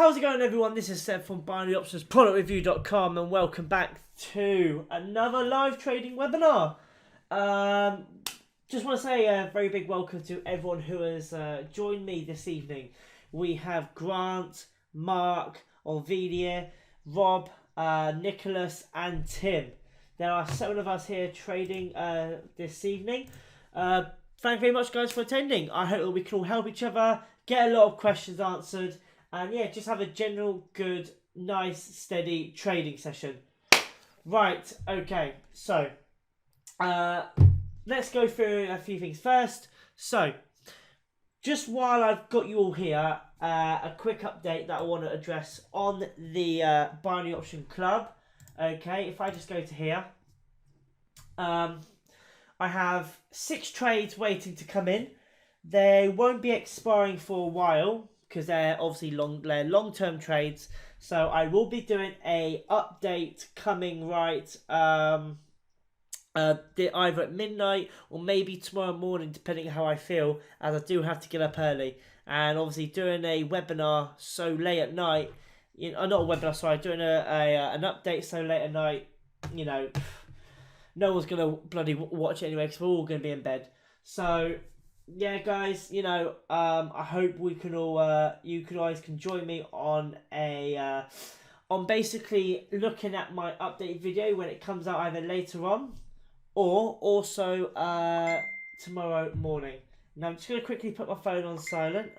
How's it going, everyone? This is Seb from BinaryOptionsProductReview.com and welcome back to another live trading webinar. Just want to say a very big welcome to everyone who has joined me this evening. We have Grant, Mark, Olvidia, Rob, Nicholas and Tim. There are 7 of us here trading this evening. Thank you very much, guys, for attending. I hope that we can all help each other, get a lot of questions answered, and yeah, just have a general good, nice, steady trading session. Right, okay, so let's go through a few things first. So, just while I've got you all here, a quick update that I want to address on the Binary Option Club. Okay, if I just go to here, I have 6 trades waiting to come in. They won't be expiring for a while because they're obviously long-term trades. So I will be doing a update coming right either at midnight or maybe tomorrow morning, depending on how I feel, as I do have to get up early. And obviously doing a webinar so late at night, not a webinar, sorry, doing an update so late at night, no one's going to bloody watch it anyway because we're all going to be in bed. So yeah, guys, I hope we can all, you guys can join me on on basically looking at my updated video when it comes out either later on or also tomorrow morning. Now I'm just going to quickly put my phone on silent.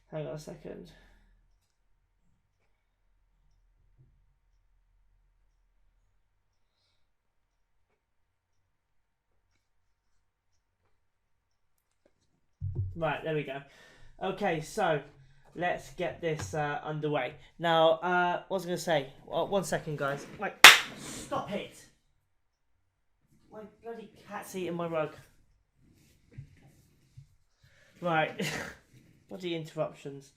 Hang on a second. Right, there we go. Okay, so let's get this underway. Now, what was I going to say? Well, 1 second, guys. Wait, stop it! My bloody cat's eating my rug. Right, bloody interruptions.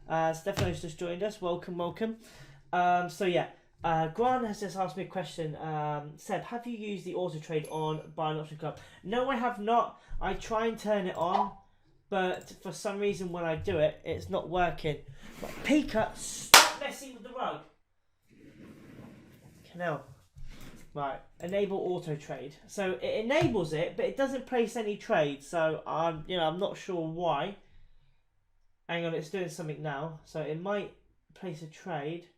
Stefano's just joined us. Welcome, welcome. So yeah, Grant has just asked me a question. Seb, have you used the auto trade on Binary Option Club? No, I have not. I try and turn it on, but for some reason when I do it, it's not working. But Pika, stop messing with the rug. Canal. Right, enable auto trade. So it enables it, but it doesn't place any trades. So I'm not sure why. Hang on, it's doing something now. So it might place a trade.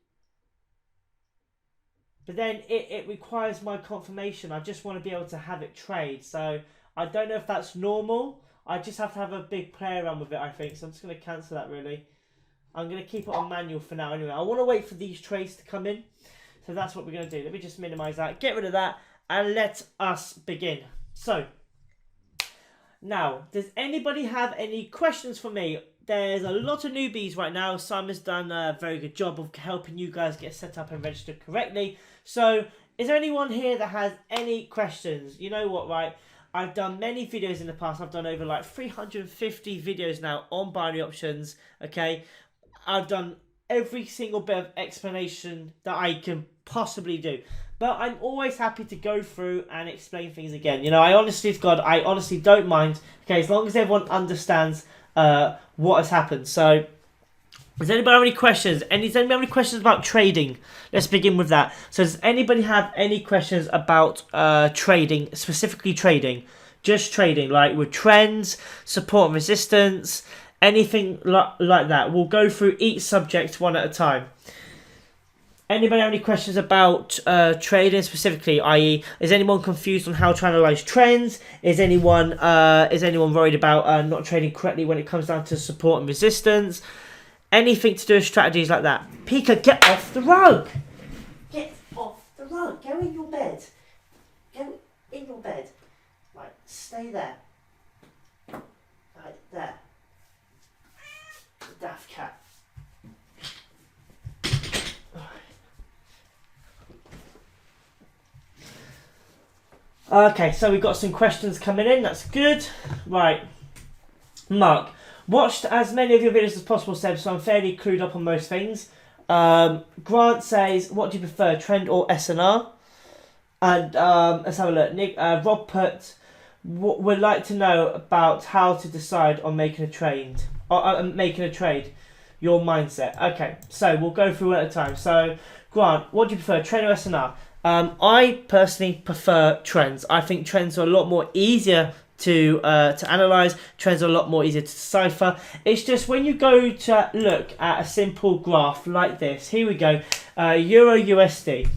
But then it requires my confirmation. I just want to be able to have it trade. So I don't know if that's normal. I just have to have a big play around with it, I think. So I'm just going to cancel that, really. I'm going to keep it on manual for now anyway. I want to wait for these trades to come in. So that's what we're going to do. Let me just minimize that. Get rid of that. And let us begin. So, now, does anybody have any questions for me? There's a lot of newbies right now. Simon's done a very good job of helping you guys get set up and registered correctly. So, is there anyone here that has any questions? You know what, right? I've done many videos in the past. I've done over like 350 videos now on binary options, okay? I've done every single bit of explanation that I can possibly do. But I'm always happy to go through and explain things again. I honestly don't mind, okay, as long as everyone understands what has happened. So, does anybody have any questions? Does anybody have any questions about trading? Let's begin with that. So does anybody have any questions about trading, specifically trading? Just trading, like with trends, support and resistance, anything like that. We'll go through each subject one at a time. Anybody have any questions about trading specifically, i.e. is anyone confused on how to analyze trends? Is anyone worried about not trading correctly when it comes down to support and resistance? Anything to do with strategies like that. Pika, get off the rug! Get off the rug. Go in your bed. Go in your bed. Right, stay there. Right, there. Daft cat. Okay, so we've got some questions coming in. That's good. Right. Mark. Watched as many of your videos as possible, Seb, so I'm fairly clued up on most things. Grant says, what do you prefer, trend or SNR? And let's have a look. Rob put, would like to know about how to decide on making a trade. Your mindset. Okay, so we'll go through one at a time. So, Grant, what do you prefer, trend or SNR? I personally prefer trends. I think trends are a lot more easier to analyze. Trends are a lot more easier to decipher. It's just when you go to look at a simple graph like this. Here we go, Euro USD.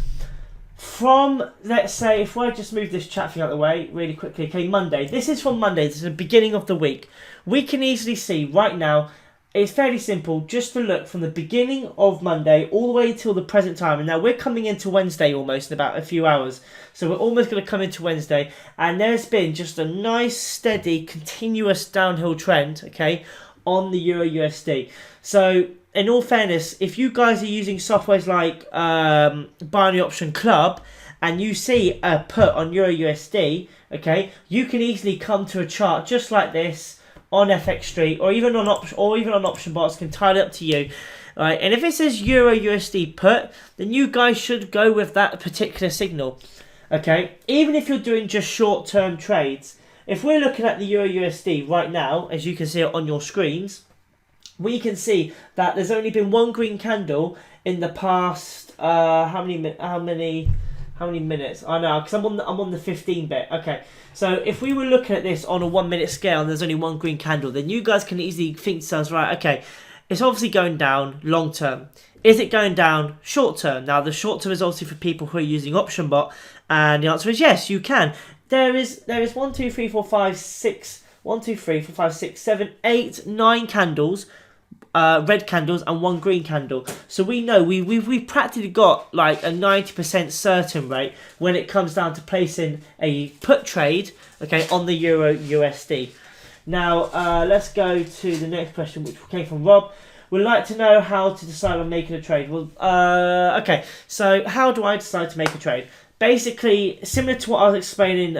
From, let's say, if I just move this chat thing out of the way really quickly. Okay, Monday. This is from Monday. This is the beginning of the week. We can easily see right now. It's fairly simple just to look from the beginning of Monday all the way till the present time. And now we're coming into Wednesday almost in about a few hours. So we're almost going to come into Wednesday. And there's been just a nice, steady, continuous downhill trend, okay, on the Euro USD. So in all fairness, if you guys are using softwares like Binary Option Club and you see a put on Euro USD, okay, you can easily come to a chart just like this on FX Street or even on option bots. Can entirely up to you. Right, and if it says Euro USD put, then you guys should go with that particular signal. Okay, even if you're doing just short-term trades. If we're looking at the Euro USD right now, as you can see it on your screens, we can see that there's only been one green candle in the past. How many minutes? I know, because I'm on the 15 bit. Okay, so if we were looking at this on a 1 minute scale and there's only one green candle, then you guys can easily think to yourselves, right, okay, it's obviously going down long term. Is it going down short term? Now the short term is obviously for people who are using option bot, and the answer is yes, you can. There is 1, 2, 3, 4, 5, 6, 1, 2, 3, 4, 5, 6, 7, 8, 9 candles. Red candles and one green candle. So we know we've practically got like a 90% certain rate when it comes down to placing a put trade, okay, on the Euro USD. Now let's go to the next question, which came from Rob. We'd like to know how to decide on making a trade. Well, okay, so how do I decide to make a trade? Basically, similar to what I was explaining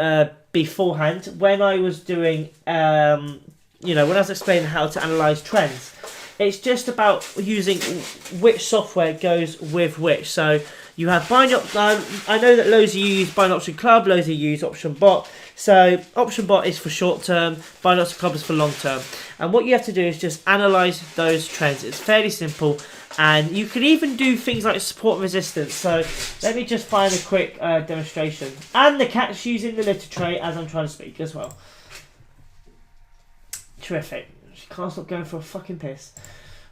beforehand when I was doing, when I was explaining how to analyze trends. It's just about using which software goes with which. So you have I know that loads of you use Binary Option Club, loads of you use Option Bot. So Option Bot is for short term, Binary Option Club is for long term. And what you have to do is just analyze those trends. It's fairly simple. And you can even do things like support and resistance. So let me just find a quick demonstration. And the cat's using the litter tray as I'm trying to speak as well. Terrific. She can't stop going for a fucking piss.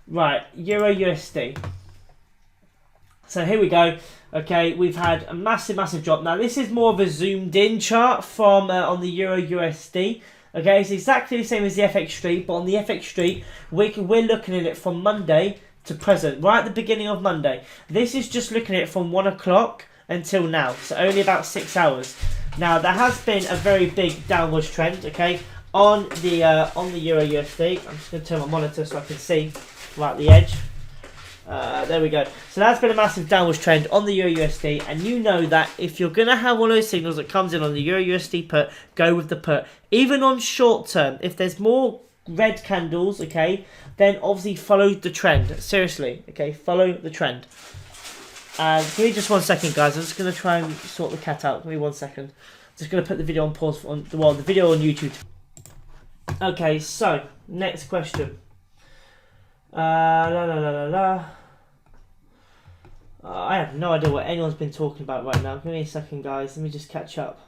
Right, Euro USD. So here we go. Okay, we've had a massive drop. Now this is more of a zoomed in chart from on the Euro USD. Okay, it's exactly the same as the FX Street, but on the FX Street we're looking at it from Monday to present, right at the beginning of Monday. This is just looking at it from 1 o'clock until now, so only about 6 hours. Now there has been a very big downwards trend. Okay. On the Euro USD, I'm just going to turn my monitor so I can see right at the edge. There we go. So that's been a massive downwards trend on the Euro USD, and you know that if you're going to have one of those signals that comes in on the Euro USD put, go with the put. Even on short term, if there's more red candles, okay, then obviously follow the trend. Seriously, okay, follow the trend. And give me just 1 second, guys. I'm just going to try and sort the cat out. Give me 1 second. Just going to put the video on pause the video on YouTube. Okay, so next question. I have no idea what anyone's been talking about right now. Give me a second, guys. Let me just catch up.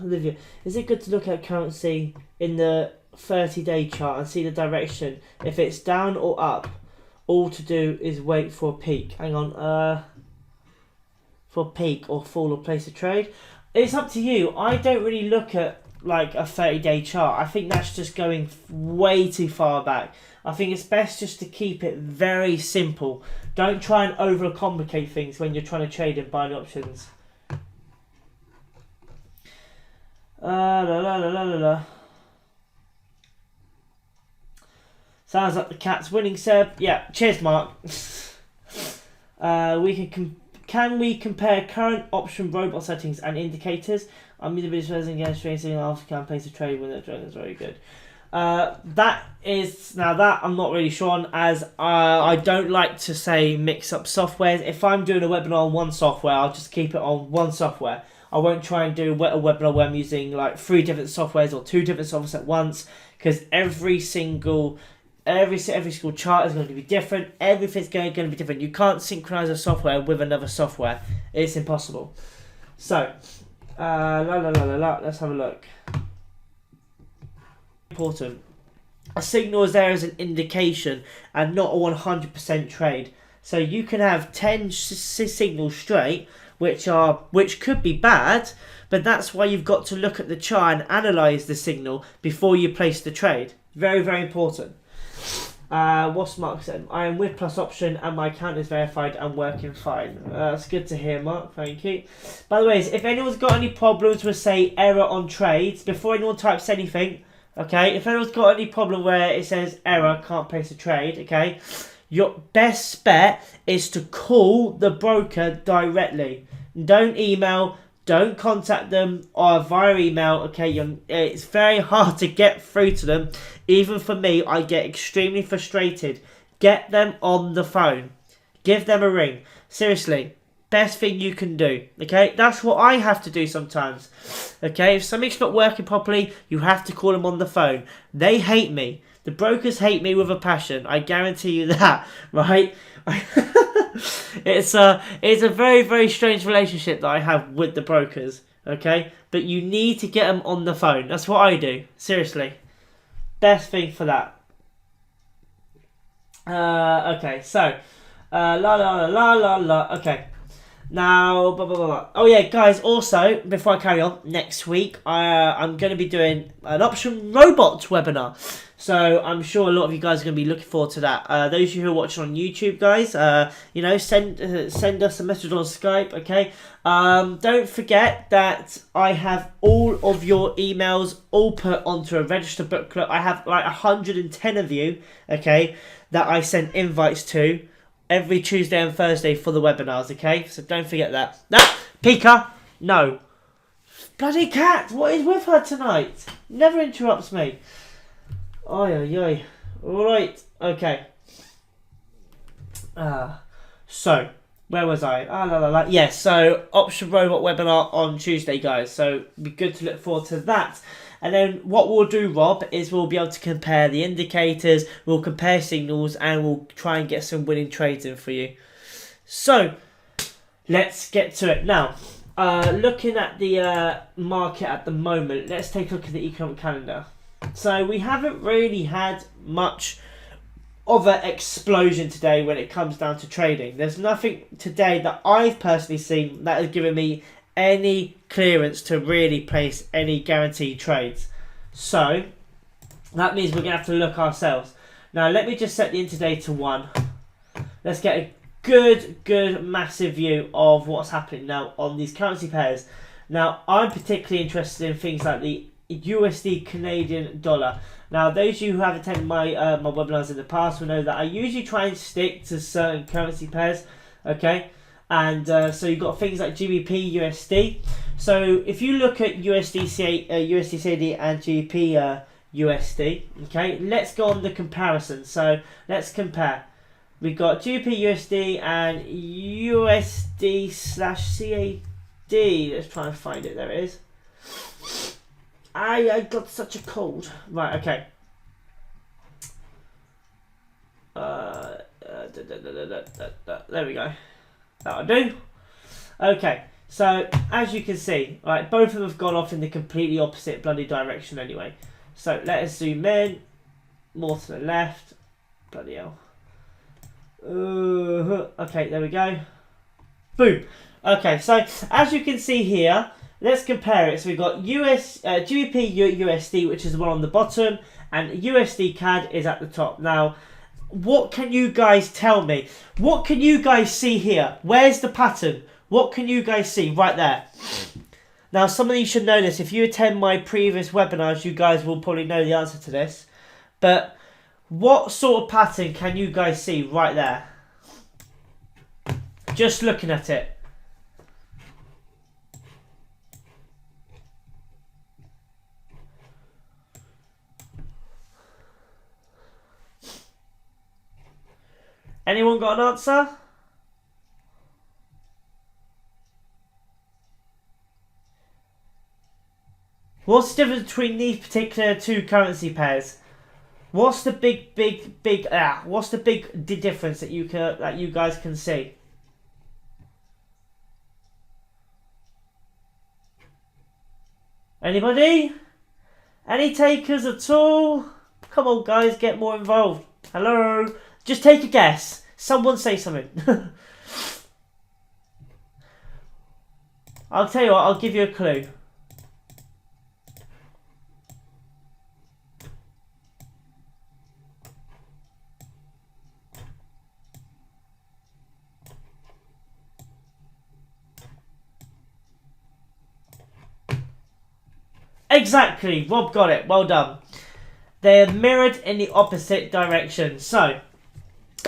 Olivia, is it good to look at currency in the 30-day chart and see the direction? If it's down or up, all to do is wait for a peak. Hang on, for a peak or fall or place a trade. It's up to you. I don't really look at like a 30-day chart. I think that's just going way too far back. I think it's best just to keep it very simple. Don't try and overcomplicate things when you're trying to trade in buying options. Sounds like the cat's winning, Seb. Yeah, cheers, Mark. We can can we compare current option robot settings and indicators? I'm either visualizing against tracing after can place a trade when the trade is very good. That I'm not really sure on, as I don't like to say mix up softwares. If I'm doing a webinar on one software, I'll just keep it on one software. I won't try and do a webinar where I'm using like 3 different softwares or 2 different softwares at once, because every single chart is going to be different. Everything's going to be different. You can't synchronize a software with another software. It's impossible. So, let's have a look. Important. A signal is there as an indication and not a 100% trade. So you can have 10 signals straight, which could be bad, but that's why you've got to look at the chart and analyze the signal before you place the trade. Very, very important. What's Mark said? I am with plus option and my account is verified and working fine. That's good to hear, Mark. Thank you. By the way, if anyone's got any problems with, say, error on trades, before anyone types anything, okay, if anyone's got any problem where it says error, can't place a trade, okay, your best bet is to call the broker directly. Don't email, don't contact them or via email, okay? It's very hard to get through to them. Even for me, I get extremely frustrated. Get them on the phone. Give them a ring. Seriously, best thing you can do, okay? That's what I have to do sometimes, okay? If something's not working properly, you have to call them on the phone. They hate me. The brokers hate me with a passion. I guarantee you that, right? It's a very, very strange relationship that I have with the brokers, okay? But you need to get them on the phone. That's what I do. Seriously. Best thing for that. Okay, so. Okay. Now, blah, blah, blah, blah. Oh yeah, guys, also, before I carry on, next week, I'm going to be doing an option robots webinar. So I'm sure a lot of you guys are going to be looking forward to that. Those of you who are watching on YouTube, guys, send us a message on Skype, okay? Don't forget that I have all of your emails all put onto a registered booklet. I have like 110 of you, okay, that I send invites to every Tuesday and Thursday for the webinars, okay? So don't forget that. No, Pika, no. Bloody cat, what is with her tonight? Never interrupts me. Oi. Right, okay. So, where was I? Yes, so Option Robot webinar on Tuesday, guys. So, it'd be good to look forward to that. And then what we'll do, Rob, is we'll be able to compare the indicators, we'll compare signals, and we'll try and get some winning trades in for you. So, let's get to it. Now, looking at the market at the moment, let's take a look at the economic calendar. So, we haven't really had much of an explosion today when it comes down to trading. There's nothing today that I've personally seen that has given me any clearance to really place any guaranteed trades. So that means we're going to have to look ourselves. Now let me just set the intraday to 1. Let's get a good massive view of what's happening now on these currency pairs. Now I'm particularly interested in things like the USD Canadian dollar. Now those of you who have attended my my webinars in the past will know that I usually try and stick to certain currency pairs, okay? And so you've got things like GBP USD. So if you look at USD CAD and GBP USD, okay, let's go on the comparison. So let's compare. We've got GBP USD and USD / CAD. Let's try and find it. There it is. I got such a cold. Right, okay. There we go. That'll do. Okay, so as you can see, right, both of them have gone off in the completely opposite bloody direction anyway. So let us zoom in, more to the left. Bloody hell. Okay, there we go. Boom. Okay, so as you can see here, let's compare it. So we've got GBP USD, which is the one on the bottom, and USD CAD is at the top. Now, what can you guys tell me? What can you guys see here? Where's the pattern? What can you guys see right there? Now, some of you should know this. If you attend my previous webinars, you guys will probably know the answer to this. But what sort of pattern can you guys see right there? Just looking at it. Anyone got an answer? What's the difference between these particular two currency pairs? What's the big difference that you guys can see? Anybody? Any takers at all? Come on, guys, get more involved. Hello? Just take a guess. Someone say something. I'll tell you what, I'll give you a clue. Exactly, Rob got it. Well done. They're mirrored in the opposite direction. So,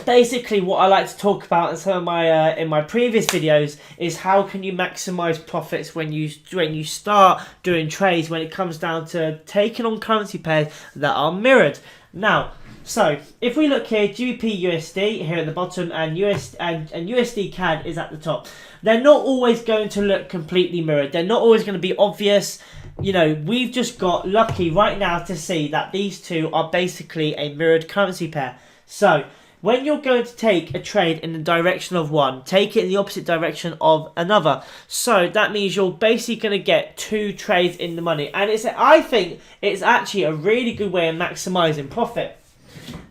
basically, what I like to talk about in some of my in my previous videos is how can you maximize profits when you start doing trades when it comes down to taking on currency pairs that are mirrored. Now, so if we look here, GBP USD here at the bottom and USD CAD is at the top. They're not always going to look completely mirrored. They're not always going to be obvious. You know, we've just got lucky right now to see that these two are basically a mirrored currency pair. So, when you're going to take a trade in the direction of one, take it in the opposite direction of another. So, that means you're basically going to get two trades in the money. And I think it's actually a really good way of maximising profit.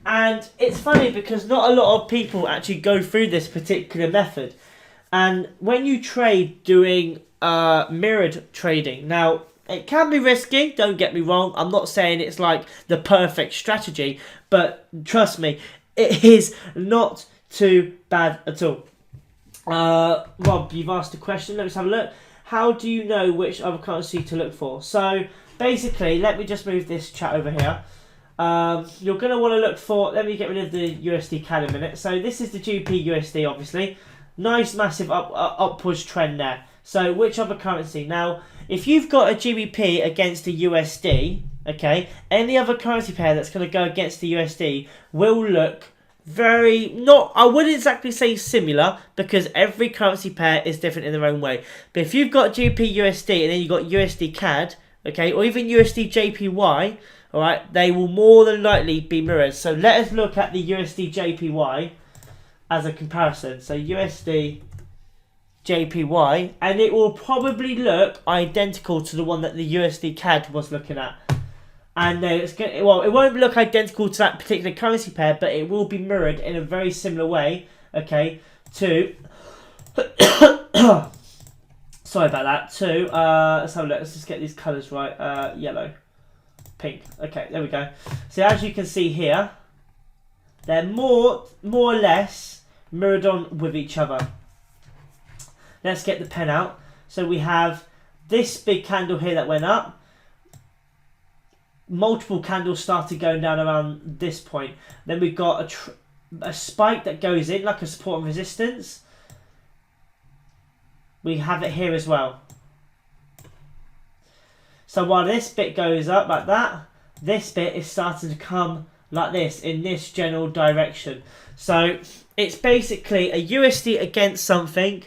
And it's funny because not a lot of people actually go through this particular method. And when you trade doing mirrored trading, now, it can be risky, don't get me wrong. I'm not saying it's like the perfect strategy, but trust me, it is not too bad at all. Rob, you've asked a question. Let's have a look. How do you know which other currency to look for? So, basically, let me just move this chat over here. You're going to want to look for... Let me get rid of the USD CAD in a minute. So, this is the GBP USD, obviously. Nice, massive upwards trend there. So, which other currency? Now, if you've got a GBP against a USD, okay, any other currency pair that's going to go against the USD will look very, I wouldn't exactly say similar, because every currency pair is different in their own way. But if you've got GBP USD and then you've got USD CAD, okay, or even USD JPY, alright, they will more than likely be mirrored. So let us look at the USD JPY as a comparison. So USD JPY, and it will probably look identical to the one that the USD CAD was looking at. And it won't look identical to that particular currency pair, but it will be mirrored in a very similar way, okay, to... Sorry about that, to... let's have a look, let's just get these colours right. Yellow, pink, okay, there we go. So as you can see here, they're more or less mirrored on with each other. Let's get the pen out. So we have this big candle here that went up. Multiple candles started going down around this point. Then we've got a spike that goes in like a support and resistance. We have it here as well. So while this bit goes up like that, this bit is starting to come like this in this general direction. So it's basically a USD against something,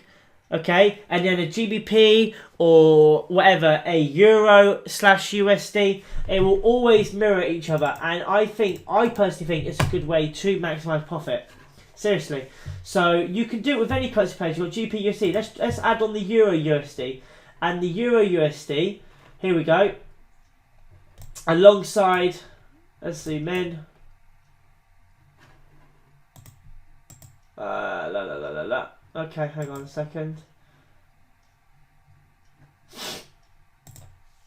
okay, and then a GBP or whatever, a Euro / USD, it will always mirror each other. And I personally think it's a good way to maximise profit. Seriously. So you can do it with any currency pairs. You've got GBP USD. Let's add on the Euro USD. And the Euro USD, here we go. Alongside, let's zoom in. Okay, hang on a second.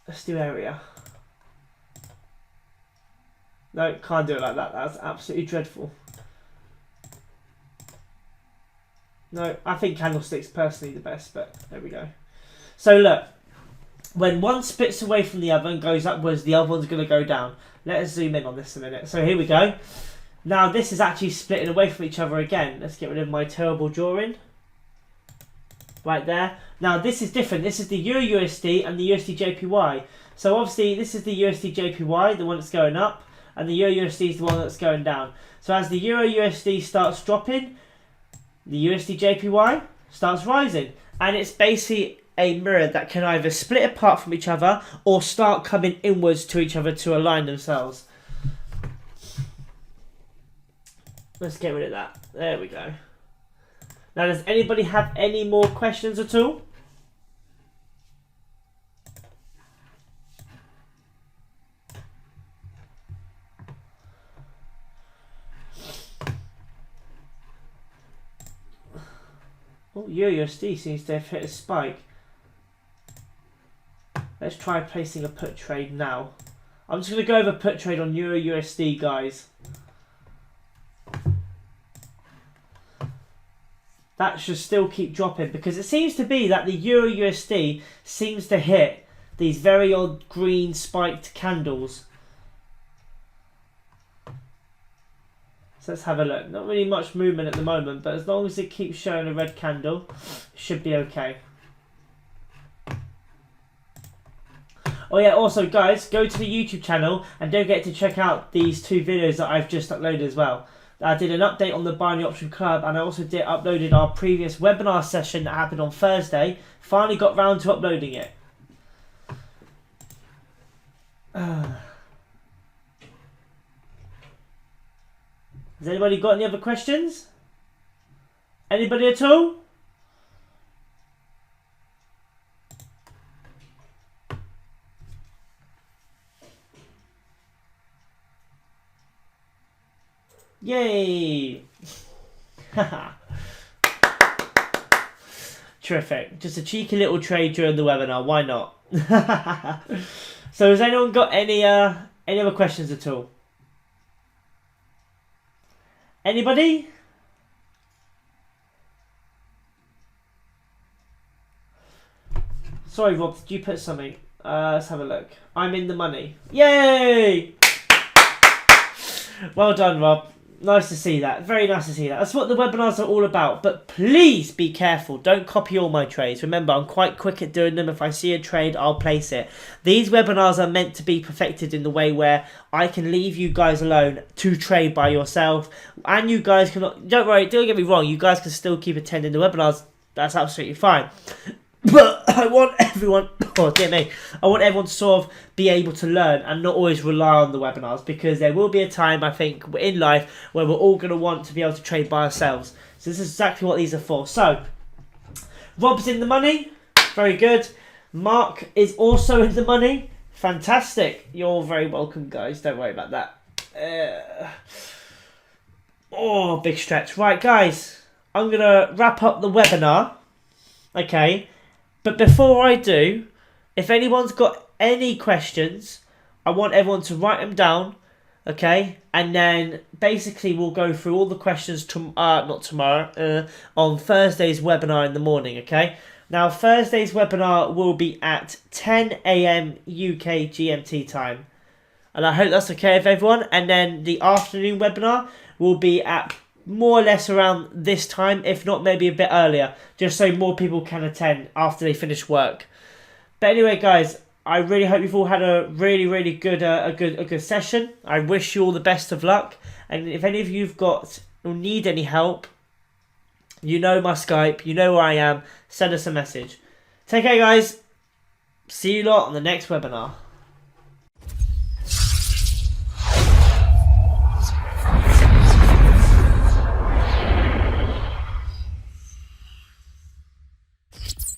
Let's do area. No, can't do it like that. That's absolutely dreadful. No, I think candlesticks personally the best, but there we go. So look, when one splits away from the other and goes upwards, the other one's going to go down. Let us zoom in on this a minute. So here we go. Now this is actually splitting away from each other again. Let's get rid of my terrible drawing. Right there. Now this is different. This is the Euro USD and the USD JPY. So obviously this is the USD JPY, the one that's going up. and the Euro USD is the one that's going down. So as the Euro USD starts dropping, the USD JPY starts rising, and it's basically a mirror that can either split apart from each other or start coming inwards to each other to align themselves. Let's get rid of that. There we go. Now, does anybody have any more questions at all? Oh, USD seems to have hit a spike. Let's try placing a put trade now. I'm just going to go over put trade on Euro USD, guys. That should still keep dropping because it seems to be that the Euro USD seems to hit these very odd green spiked candles. So let's have a look. Not really much movement at the moment, but as long as it keeps showing a red candle, it should be okay. Oh yeah, also guys, go to the YouTube channel and don't forget to check out these 2 videos that I've just uploaded as well. I did an update on the Binary Option Club, and I also uploaded our previous webinar session that happened on Thursday. Finally got round to uploading it. Has anybody got any other questions? Anybody at all? Yay! Terrific. Just a cheeky little trade during the webinar. Why not? So has anyone got any other questions at all? Anybody? Sorry, Rob, did you put something? Let's have a look. I'm in the money. Yay! Well done, Rob. Nice to see that. Very nice to see that. That's what the webinars are all about. But please be careful. Don't copy all my trades. Remember, I'm quite quick at doing them. If I see a trade, I'll place it. These webinars are meant to be perfected in the way where I can leave you guys alone to trade by yourself. And you guys can... Don't worry, don't get me wrong. You guys can still keep attending the webinars. That's absolutely fine. But I want everyone... Oh, dear me. I want everyone to sort of be able to learn and not always rely on the webinars, because there will be a time, I think, in life where we're all going to want to be able to trade by ourselves. So this is exactly what these are for. So, Rob's in the money. Very good. Mark is also in the money. Fantastic. You're very welcome, guys. Don't worry about that. Oh, big stretch. Right, guys. I'm going to wrap up the webinar. Okay. But before I do, if anyone's got any questions, I want everyone to write them down, okay? And then basically we'll go through all the questions not tomorrow, on Thursday's webinar in the morning, okay? Now, Thursday's webinar will be at 10 AM UK GMT time. And I hope that's okay with everyone. And then the afternoon webinar will be at more or less around this time, if not maybe a bit earlier, just so more people can attend after they finish work. But anyway, guys, I really hope you've all had a really good a good session. I wish you all the best of luck, and if any of you've got or need any help, you know my Skype, you know where I am. Send us a message. Take care, guys. See you lot on the next webinar.